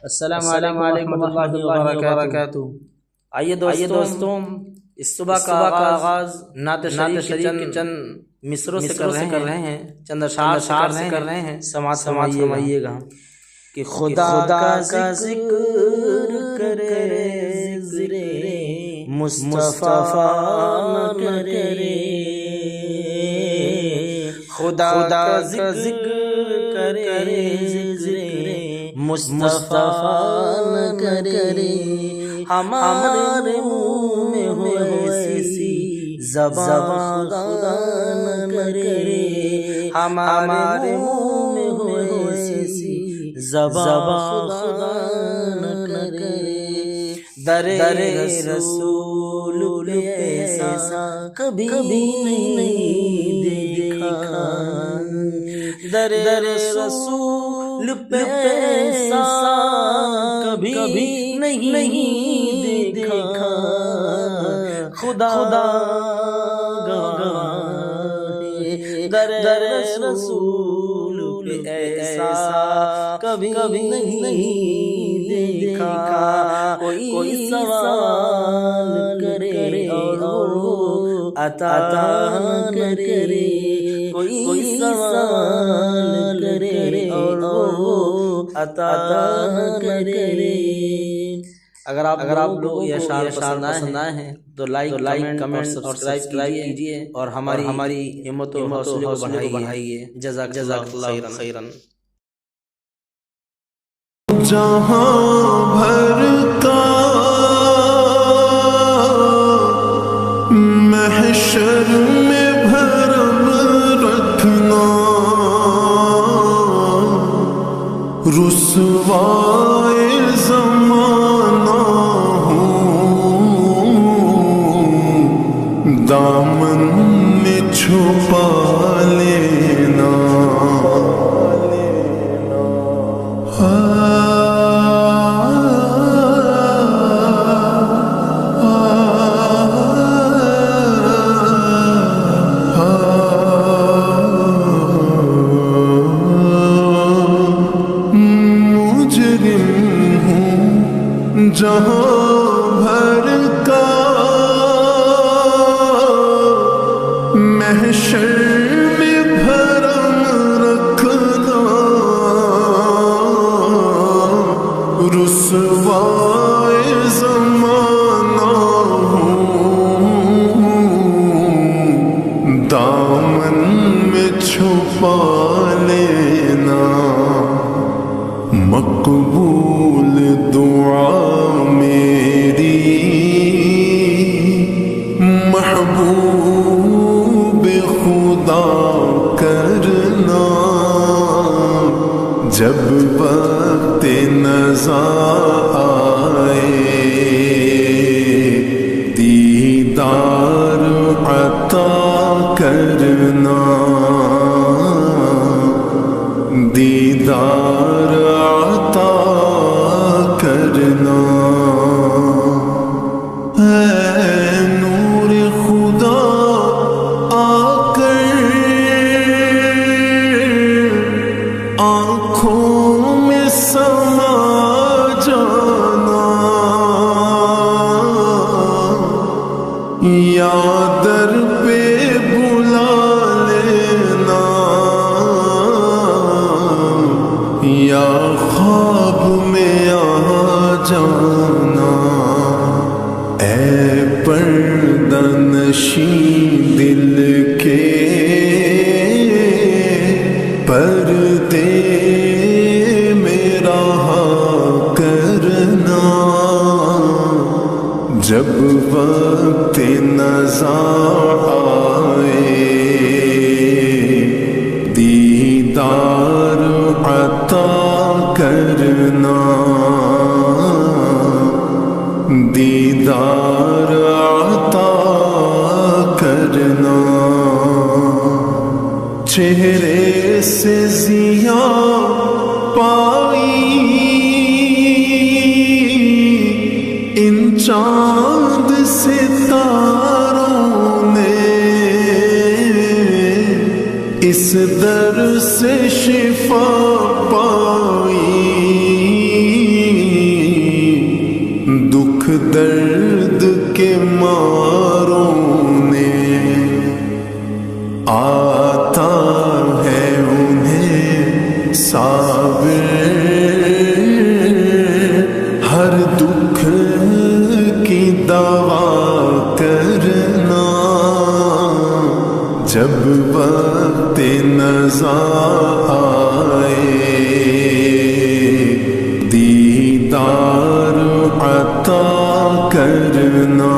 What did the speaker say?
السلام علیکم ورحمۃ اللہ وبرکاتہ۔ آئیے دوستوں اس صبح کا آغاز نعت شریف کے چند مصروں سے کر رہے ہیں، چند اشعار سے کر رہے ہیں، سماعت فرمائیے گا کہ خدا کا ذکر کرے مصطفیٰ نہ کرے، خدا کا ذکر کرے مصطفیٰ نہ کرے، ہمارے منہ میں ہو ایسی زبان خدا نہ کرے، ہمارے منہ میں ہو ایسی زبان خدا نہ کرے، در رسول پہ ایسا کبھی نہیں دیکھا، در رسول پہ ایسا کبھی نہیں دیکھا، خدا گواہ در رسول پہ ایسا کبھی نہیں دیکھا، کوئی سوال کرے اور عطا کرے، کوئی سوال کرے اور عطا کرے۔ اگر آپ لوگ یہ اشعار پسند آئے ہیں تو لائک کمنٹ سبسکرائب کیجئے اور ہماری ہمت و حوصلے کو بڑھائیے۔ جزاک اللہ خیرا۔ جہاں بھر کا محشر میں بھرم رکھنا، رسوائے زمانہ ہوں، دامن میں چھپا لینا، جہاں بھر کا محشر میں بھرم رکھنا، رسوائے زمانہ ہوں، دامن میں چھپا لینا، مقبول دعا میری محبوب خدا کرنا، جب وقت نزا آئے دیدار عطا کرنا، دیدار عطا کرنا، اے نور خدا آ کر آنکھوں میں سما جانا، یا در پہ بلا لینا، یا خواب میں آ جانا، اے پردہ نشین دل کے پردے میں رہا کرنا، جب وقت نزا آئے دیدار عطا کرنا، دیدار عطا کرنا، چہرے سے ضیاء پائی ان چاند ستاروں نے، اس در سے شفا پائی درد کے ماروں نے آتا ہے انہیں صابر ہر دکھ کی دوا کرنا جب وقت نزا آئے دیدار عطا کرنا